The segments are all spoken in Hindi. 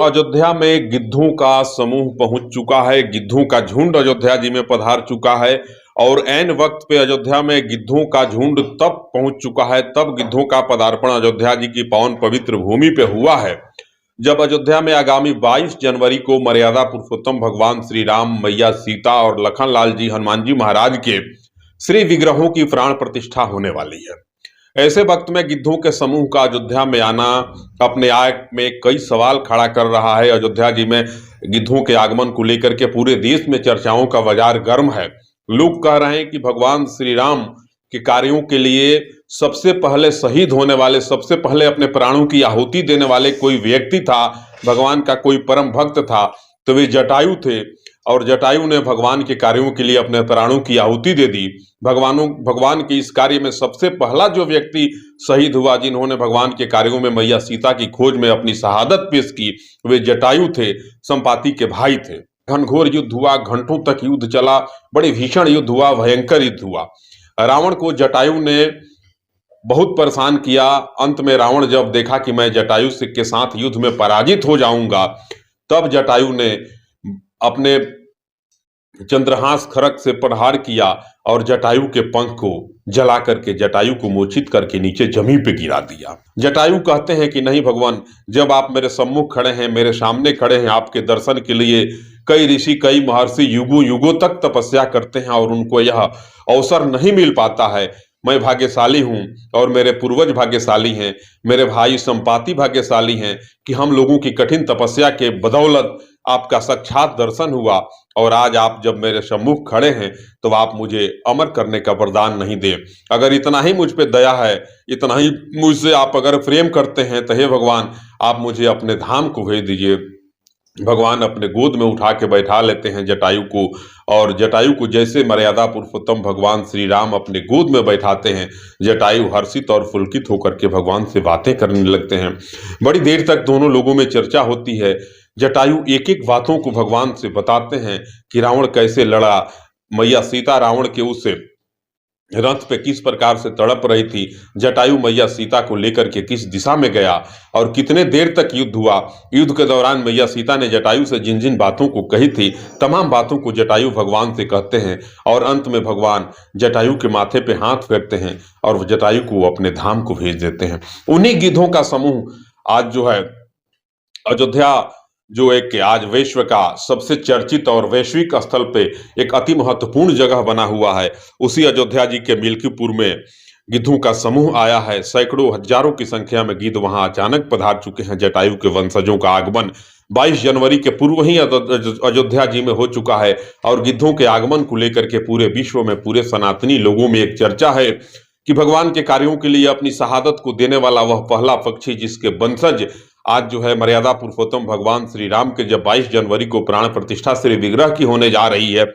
अयोध्या में गिद्धों का समूह पहुंच चुका है। गिद्धों का झुंड अयोध्या जी में पधार चुका है और ऐन वक्त पे अयोध्या में गिद्धों का झुंड तब पहुंच चुका है, तब गिद्धों का पदार्पण अयोध्या जी की पावन पवित्र भूमि पे हुआ है, जब अयोध्या में आगामी 22 जनवरी को मर्यादा पुरुषोत्तम भगवान श्री राम, मैया सीता और लखन लाल जी हनुमान जी महाराज के श्री विग्रहों की प्राण प्रतिष्ठा होने वाली है। ऐसे वक्त में गिद्धों के समूह का अयोध्या में आना अपने आप में कई सवाल खड़ा कर रहा है। अयोध्या जी में गिद्धों के आगमन को लेकर के पूरे देश में चर्चाओं का बाजार गर्म है। लोग कह रहे हैं कि भगवान श्री राम के कार्यों के लिए सबसे पहले शहीद होने वाले, सबसे पहले अपने प्राणों की आहुति देने वाले कोई व्यक्ति था, भगवान का कोई परम भक्त था, तो वे जटायु थे। और जटायु ने भगवान के कार्यों के लिए अपने प्राणों की आहुति दे दी। भगवान के इस कार्य में सबसे पहला जो व्यक्ति शहीद हुआ, जिन्होंने भगवान के कार्यों में मैया सीता की खोज में अपनी शहादत पेश की, वे जटायु थे, संपाति के भाई थे। घनघोर युद्ध हुआ, घंटों तक युद्ध चला, बड़े भीषण युद्ध हुआ, भयंकर युद्ध हुआ। रावण को जटायु ने बहुत परेशान किया। अंत में रावण जब देखा कि मैं जटायु के साथ युद्ध में पराजित हो जाऊंगा, तब जटायु ने अपने चंद्रहास खड्ग से प्रहार किया और जटायु के पंख को जला करके, जटायु को मूर्छित करके नीचे जमीन पे गिरा दिया। जटायु कहते हैं कि नहीं भगवान, जब आप मेरे सम्मुख खड़े हैं, मेरे सामने खड़े हैं, आपके दर्शन के लिए कई ऋषि, कई महर्षि युगों युगों तक तपस्या करते हैं और उनको यह अवसर नहीं मिल पाता है। मैं भाग्यशाली हूं और मेरे पूर्वज भाग्यशाली हैं, मेरे भाई संपाति भाग्यशाली हैं कि हम लोगों की कठिन तपस्या के बदौलत आपका साक्षात दर्शन हुआ। और आज आप जब मेरे सम्मुख खड़े हैं तो आप मुझे अमर करने का वरदान नहीं दे। अगर इतना ही मुझ पे दया है, इतना ही मुझसे आप अगर प्रेम करते हैं, तो हे भगवान, आप मुझे अपने धाम को भेज दीजिए। भगवान अपने गोद में उठा के बैठा लेते हैं जटायु को, और जटायु को जैसे मर्यादा पुरुषोत्तम भगवान श्री राम अपने गोद में बैठाते हैं, जटायु हर्षित और पुलकित होकर के भगवान से बातें करने लगते हैं। बड़ी देर तक दोनों लोगों में चर्चा होती है। जटायु एक एक बातों को भगवान से बताते हैं कि रावण कैसे लड़ा, मैया सीता रावण के उस रथ पे किस प्रकार से तड़प रही थी, जटायु मैया सीता को लेकर के किस दिशा में गया और कितने देर तक युद्ध हुआ। युद्ध के दौरान मैया सीता ने जटायु से जिन जिन बातों को कही थी, तमाम बातों को जटायु भगवान से कहते हैं और अंत में भगवान जटायु के माथे पे हाथ फेरते हैं और जटायु को अपने धाम को भेज देते हैं। उन्हीं गिद्धों का समूह आज जो है अयोध्या, जो एक आज विश्व का सबसे चर्चित और वैश्विक स्थल पे एक अति महत्वपूर्ण जगह बना हुआ है, उसी अयोध्या जी के मिल्कीपुर में गिद्धों का समूह आया है। सैकड़ों हजारों की संख्या में गिद्ध वहां अचानक पधार चुके हैं। जटायु के वंशजों का आगमन 22 जनवरी के पूर्व ही अयोध्या जी में हो चुका है और गिद्धों के आगमन को लेकर के पूरे विश्व में, पूरे सनातनी लोगों में एक चर्चा है कि भगवान के कार्यों के लिए अपनी शहादत को देने वाला वह पहला पक्षी, जिसके वंशज आज जो है मर्यादा पुरुषोत्तम भगवान श्री राम के जब 22 जनवरी को प्राण प्रतिष्ठा श्री विग्रह की होने जा रही है,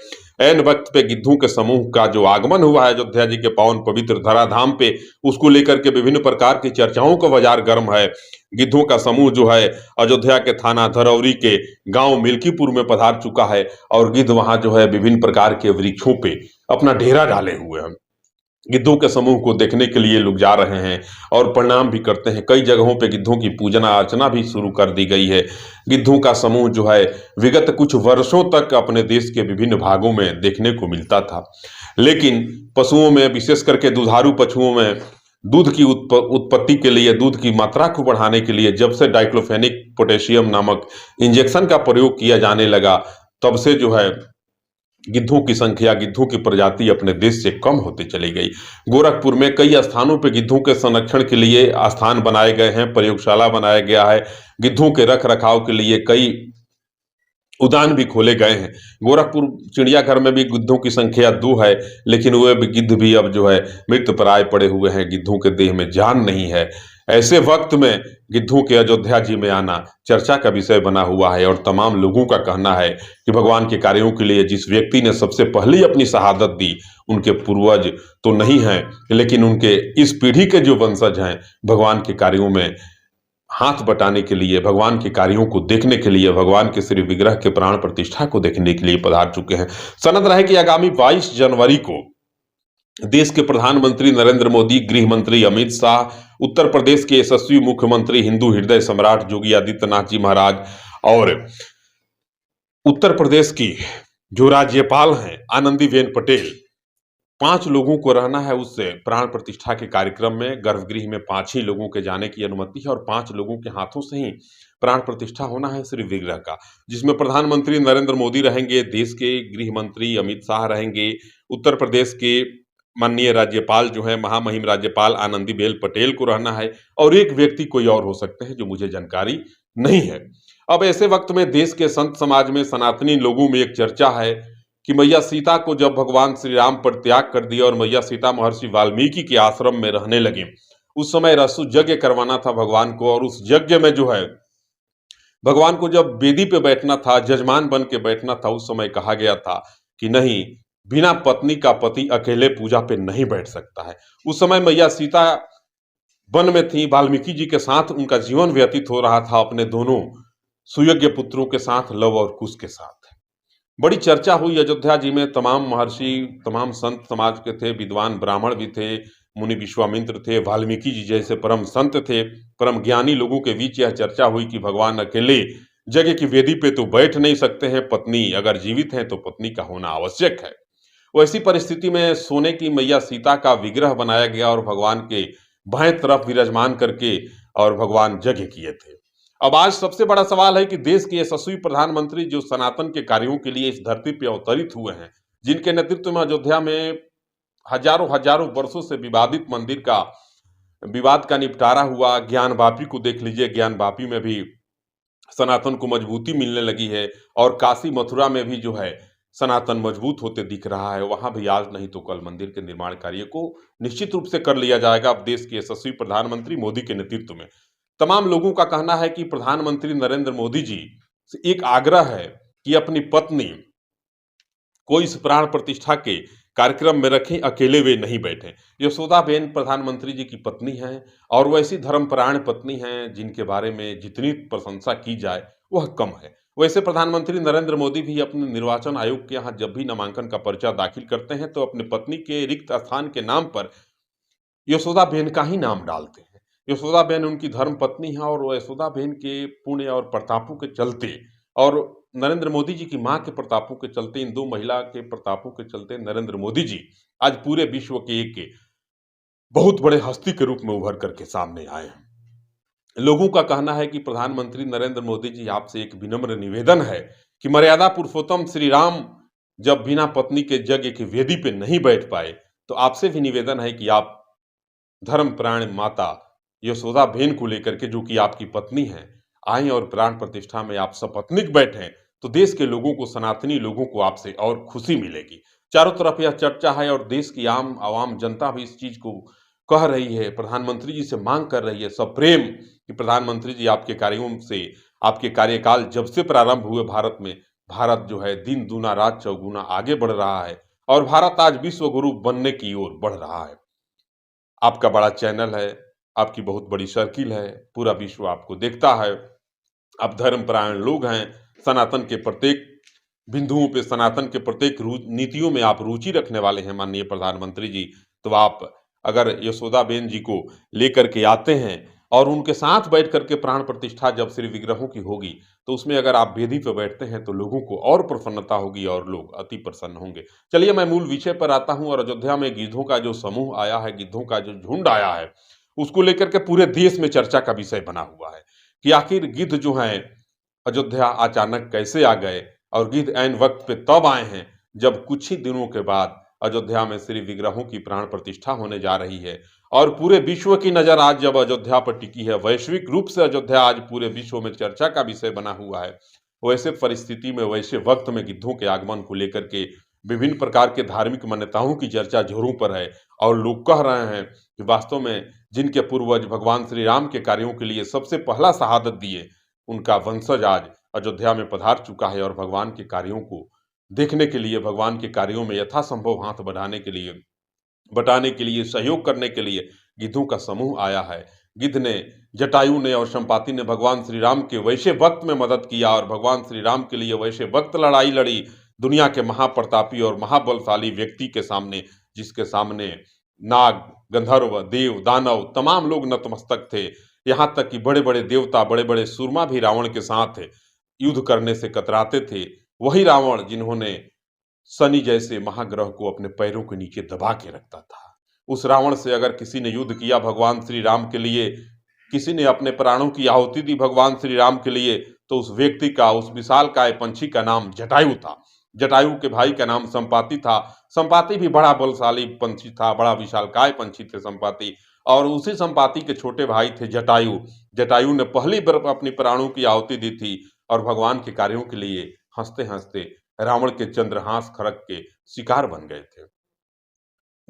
ऐन वक्त पे गिद्धों के समूह का जो आगमन हुआ है अयोध्या जी के पावन पवित्र धराधाम पे, उसको लेकर के विभिन्न प्रकार की चर्चाओं का बाजार गर्म है। गिद्धों का समूह जो है अयोध्या के थाना धरौरी के गांव मिल्कीपुर में पधार चुका है और गिद्ध वहां जो है विभिन्न प्रकार के वृक्षों पे अपना डेरा डाले हुए हैं। गिद्धों के समूह को देखने के लिए लोग जा रहे हैं और प्रणाम भी करते हैं। कई जगहों पे गिद्धों की पूजना अर्चना भी शुरू कर दी गई है। गिद्धों का समूह जो है विगत कुछ वर्षों तक अपने देश के विभिन्न भागों में देखने को मिलता था, लेकिन पशुओं में, विशेष करके दुधारू पशुओं में दूध की उत्पत्ति के लिए, दूध की मात्रा को बढ़ाने के लिए जब से डाइक्लोफेनिक पोटेशियम नामक इंजेक्शन का प्रयोग किया जाने लगा, तब से जो है गिद्धों की संख्या, गिद्धों की प्रजाति अपने देश से कम होती चली गई। गोरखपुर में कई स्थानों पर गिद्धों के संरक्षण के लिए स्थान बनाए गए हैं, प्रयोगशाला बनाया गया है। गिद्धों के रख रखाव के लिए कई उद्यान भी खोले गए हैं। गोरखपुर चिड़ियाघर में भी गिद्धों की संख्या 2 है, लेकिन वे गिद्ध भी अब जो है मृतप्राय पड़े हुए हैं, गिद्धों के देह में जान नहीं है। ऐसे वक्त में गिद्धों के अयोध्या जी में आना चर्चा का विषय बना हुआ है और तमाम लोगों का कहना है कि भगवान के कार्यों के लिए जिस व्यक्ति ने सबसे पहले अपनी शहादत दी, उनके पूर्वज तो नहीं हैं, लेकिन उनके इस पीढ़ी के जो वंशज हैं, भगवान के कार्यों में हाथ बटाने के लिए, भगवान के कार्यों को देखने के लिए, भगवान के श्री विग्रह के प्राण प्रतिष्ठा को देखने के लिए पधार चुके हैं। सनद रहे कि आगामी 22 जनवरी को देश के प्रधानमंत्री नरेंद्र मोदी, गृह मंत्री अमित शाह, उत्तर प्रदेश के यशस्वी मुख्यमंत्री, हिंदू हृदय सम्राट योगी आदित्यनाथ जी महाराज और उत्तर प्रदेश की जो राज्यपाल हैं आनंदीबेन पटेल, 5 लोगों को रहना है उस प्राण प्रतिष्ठा के कार्यक्रम में। गर्भगृह में 5 ही लोगों के जाने की अनुमति है और 5 लोगों के हाथों से ही प्राण प्रतिष्ठा होना है श्री विग्रह का, जिसमें प्रधानमंत्री नरेंद्र मोदी रहेंगे, देश के गृह मंत्री अमित शाह रहेंगे, उत्तर प्रदेश के माननीय राज्यपाल जो है महामहिम राज्यपाल आनंदीबेन पटेल को रहना है और एक व्यक्ति कोई और हो सकते हैं जो मुझे जानकारी नहीं है। अब ऐसे वक्त में देश के संत समाज में सनातनी लोगों में एक चर्चा है कि मैया सीता को जब भगवान श्री राम पर त्याग कर दिया और मैया सीता महर्षि वाल्मीकि के आश्रम में रहने लगे, उस समय रसु यज्ञ करवाना था भगवान को और उस यज्ञ में जो है भगवान को जब वेदी पे बैठना था, जजमान बन के बैठना था, उस समय कहा गया था कि नहीं, बिना पत्नी का पति अकेले पूजा पे नहीं बैठ सकता है। उस समय मैया सीता वन में थी, वाल्मीकि जी के साथ उनका जीवन व्यतीत हो रहा था अपने दोनों सुयोग्य पुत्रों के साथ, लव और कुश के साथ। बड़ी चर्चा हुई अयोध्या जी में, तमाम महर्षि, तमाम संत समाज के थे, विद्वान ब्राह्मण भी थे, मुनि विश्वामित्र थे, वाल्मीकि जी जैसे परम संत थे, परम ज्ञानी लोगों के बीच यह चर्चा हुई कि भगवान अकेले जगह की वेदी पे तो बैठ नहीं सकते हैं, पत्नी अगर जीवित है तो पत्नी का होना आवश्यक है। वैसी परिस्थिति में सोने की मैया सीता का विग्रह बनाया गया और भगवान के बाएं तरफ विराजमान करके और भगवान यज्ञ किए थे। अब आज सबसे बड़ा सवाल है कि देश के यशस्वी प्रधानमंत्री जो सनातन के कार्यों के लिए इस धरती पर अवतरित हुए हैं, जिनके नेतृत्व में अयोध्या में हजारों हजारों वर्षों से विवादित मंदिर का विवाद का निपटारा हुआ। ज्ञान वापी को देख लीजिए, ज्ञान वापी में भी सनातन को मजबूती मिलने लगी है और काशी मथुरा में भी जो है सनातन मजबूत होते दिख रहा है। वहां भी आज नहीं तो कल मंदिर के निर्माण कार्य को निश्चित रूप से कर लिया जाएगा। अब देश के यशस्वी प्रधानमंत्री मोदी के नेतृत्व में तमाम लोगों का कहना है कि प्रधानमंत्री नरेंद्र मोदी जी से एक आग्रह है कि अपनी पत्नी को इस प्राण प्रतिष्ठा के कार्यक्रम में रखें, अकेले वे नहीं बैठे। यशोदाबेन प्रधानमंत्री जी की पत्नी हैं और वैसी धर्मपरायण पत्नी हैं जिनके बारे में जितनी प्रशंसा की जाए वह कम है। वैसे प्रधानमंत्री नरेंद्र मोदी भी अपने निर्वाचन आयोग के यहाँ जब भी नामांकन का पर्चा दाखिल करते हैं तो अपनी पत्नी के रिक्त स्थान के नाम पर यशोदाबेन का ही नाम डालते हैं। यशोदाबेन उनकी धर्म पत्नी है और यशोदाबेन के पुण्य और प्रतापों के चलते और नरेंद्र मोदी जी की मां के प्रतापों के चलते, इन दो महिला के प्रतापों के चलते नरेंद्र मोदी जी आज पूरे विश्व के एक बहुत बड़े हस्ती के रूप में उभर करके सामने आए हैं। लोगों का कहना है कि प्रधानमंत्री नरेंद्र मोदी जी, आपसे एक विनम्र निवेदन है कि मर्यादा पुरुषोत्तम श्री राम जब बिना पत्नी के यज्ञ की वेदी पे नहीं बैठ पाए, तो आपसे भी निवेदन है कि आप धर्मपरायण माता यशोदाबेन को लेकर के, जो कि आपकी पत्नी हैं, आए और प्राण प्रतिष्ठा में आप सपत्नीक बैठें, तो देश के लोगों को, सनातनी लोगों को आपसे और खुशी मिलेगी। चारों तरफ यह चर्चा है और देश की आम आवाम जनता भी इस चीज को कह रही है, प्रधानमंत्री जी से मांग कर रही है सप्रेम कि प्रधानमंत्री जी, आपके कार्यों से, आपके कार्यकाल जब से प्रारंभ हुए भारत में, भारत जो है दिन दूना रात चौगुना आगे बढ़ रहा है और भारत आज विश्व गुरु बनने की ओर बढ़ रहा है। आपका बड़ा चैनल है, आपकी बहुत बड़ी सर्किल है, पूरा विश्व आपको देखता है, आप धर्मपरायण लोग हैं, सनातन के प्रत्येक बिंदुओं पे, सनातन के प्रत्येक नीतियों में आप रुचि रखने वाले हैं माननीय प्रधानमंत्री जी। तो आप अगर यशोदाबेन जी को लेकर के आते हैं और उनके साथ बैठ करके प्राण प्रतिष्ठा जब श्री विग्रहों की होगी, तो उसमें अगर आप वेदी पर बैठते हैं तो लोगों को और प्रसन्नता होगी और लोग अति प्रसन्न होंगे। चलिए मैं मूल विषय पर आता हूं और अयोध्या में गिद्धों का जो समूह आया है, गिद्धों का जो झुंड आया है, उसको लेकर के पूरे देश में चर्चा का विषय बना हुआ है कि आखिर गिद्ध जो हैं अयोध्या अचानक कैसे आ गए और गिद्ध ऐन वक्त पे तब आए हैं जब कुछ ही दिनों के बाद अयोध्या में श्री विग्रहों की प्राण प्रतिष्ठा होने जा रही है और पूरे विश्व की नजर आज जब अयोध्या पर टिकी है, वैश्विक रूप से अयोध्या आज पूरे विश्व में चर्चा का विषय बना हुआ है। वैसे परिस्थिति में, वैसे वक्त में गिद्धों के आगमन को लेकर के विभिन्न प्रकार के धार्मिक मान्यताओं की चर्चा जोरों पर है और लोग कह रहे हैं कि वास्तव में जिनके पूर्वज भगवान श्री राम के कार्यों के लिए सबसे पहला शहादत दिए, उनका वंशज आज अयोध्या में पधार चुका है और भगवान के कार्यों को देखने के लिए, भगवान के कार्यों में यथासंभव हाथ बढ़ाने के लिए, बटाने के लिए, सहयोग करने के लिए गिद्धों का समूह आया है। गिद्ध ने, जटायु ने और संपाति ने भगवान श्री राम के वैसे वक्त में मदद किया और भगवान श्री राम के लिए वैसे वक्त लड़ाई लड़ी, दुनिया के महाप्रतापी और महाबलशाली व्यक्ति के सामने, जिसके सामने नाग, गंधर्व, देव, दानव तमाम लोग नतमस्तक थे। यहाँ तक कि बड़े बड़े देवता, बड़े बड़े सूरमा भी रावण के साथ युद्ध करने से कतराते थे, वही रावण जिन्होंने शनि जैसे महाग्रह को अपने पैरों के नीचे दबा के रखता था। उस रावण से अगर किसी ने युद्ध किया भगवान श्री राम के लिए, किसी ने अपने प्राणों की आहुति दी भगवान श्री राम के लिए, तो उस व्यक्ति का, उस विशालकाय पंछी का नाम जटायु था। जटायु के भाई का नाम संपाति था। संपाति भी बड़ा बलशाली पंछी था, बड़ा विशालकाय पंछी थे संपाति। और उसी संपाति के छोटे भाई थे जटायु। जटायु ने पहली बार अपनी प्राणों की आहुति दी थी और भगवान के कार्यों के लिए हंसते-हंसते रावण के चंद्रहास खड़ग के शिकार बन गए थे।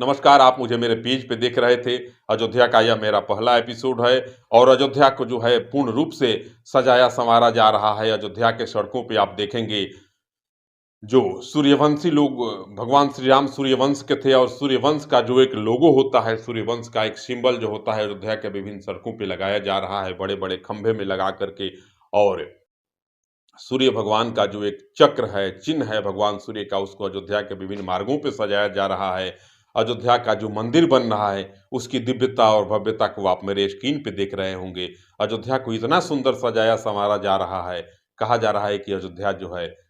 नमस्कार, आप मुझे मेरे पेज पे देख रहे थे। अयोध्या का यह मेरा पहला एपिसोड है और अयोध्या को जो है पूर्ण रूप से सजाया संवारा जा रहा है। अयोध्या के सड़कों पे आप देखेंगे जो सूर्यवंशी लोग, भगवान श्री राम सूर्यवंश के थे और सूर्यवंश का जो एक लोगो होता है, सूर्यवंश का एक सिंबल जो होता है अयोध्या के विभिन्न सड़कों पे लगाया जा रहा है, बड़े-बड़े खंभे में लगा करके। और सूर्य भगवान का जो एक चक्र है, चिन्ह है भगवान सूर्य का, उसको अयोध्या के विभिन्न मार्गों पे सजाया जा रहा है। अयोध्या का जो मंदिर बन रहा है उसकी दिव्यता और भव्यता को आप मेरे स्क्रीन पे देख रहे होंगे। अयोध्या को इतना सुंदर सजाया संवारा जा रहा है, कहा जा रहा है कि अयोध्या जो है,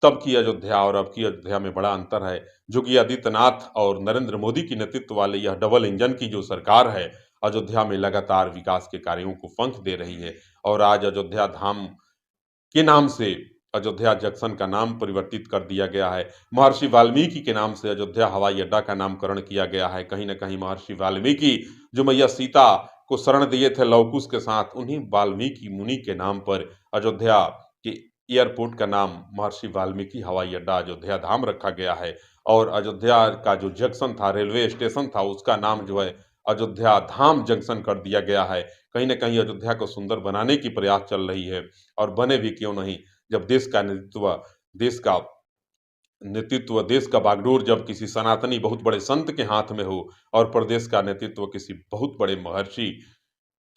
तब की अयोध्या और अब की अयोध्या में बड़ा अंतर है। योगी आदित्यनाथ और नरेंद्र मोदी की नेतृत्व वाली यह डबल इंजन की जो सरकार है, अयोध्या में लगातार विकास के कार्यों को पंख दे रही है। और आज अयोध्या धाम के नाम से अयोध्या जंक्शन का नाम परिवर्तित कर दिया गया है। महर्षि वाल्मीकि के नाम से अयोध्या हवाई अड्डा का नामकरण किया गया है। कहीं न कहीं महर्षि वाल्मीकि जो मैया सीता को शरण दिए थे लवकुश के साथ, उन्हीं वाल्मीकि मुनि के नाम पर अयोध्या के एयरपोर्ट का नाम महर्षि वाल्मीकि हवाई अड्डा अयोध्या धाम रखा गया है। और अयोध्या का जो जंक्शन था, रेलवे स्टेशन था, उसका नाम जो है अयोध्या धाम जंक्शन कर दिया गया है। कहीं न कहीं अयोध्या को सुंदर बनाने की प्रयास चल रही है और बने भी क्यों नहीं, जब देश का बागडोर जब किसी सनातनी बहुत बड़े संत के हाथ में हो और प्रदेश का नेतृत्व किसी बहुत बड़े महर्षि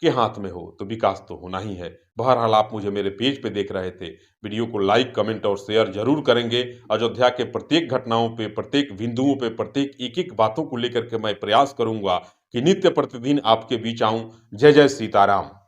के हाथ में हो, तो विकास तो होना ही है। बहरहाल आप मुझे मेरे पेज पे देख रहे थे। वीडियो को लाइक, कमेंट और शेयर जरूर करेंगे। अयोध्या के प्रत्येक घटनाओं पे, प्रत्येक बिंदुओं पे, प्रत्येक एक-एक बातों को लेकर के मैं प्रयास करूंगा कि नित्य प्रतिदिन आपके बीच आऊं। जय जय सीताराम।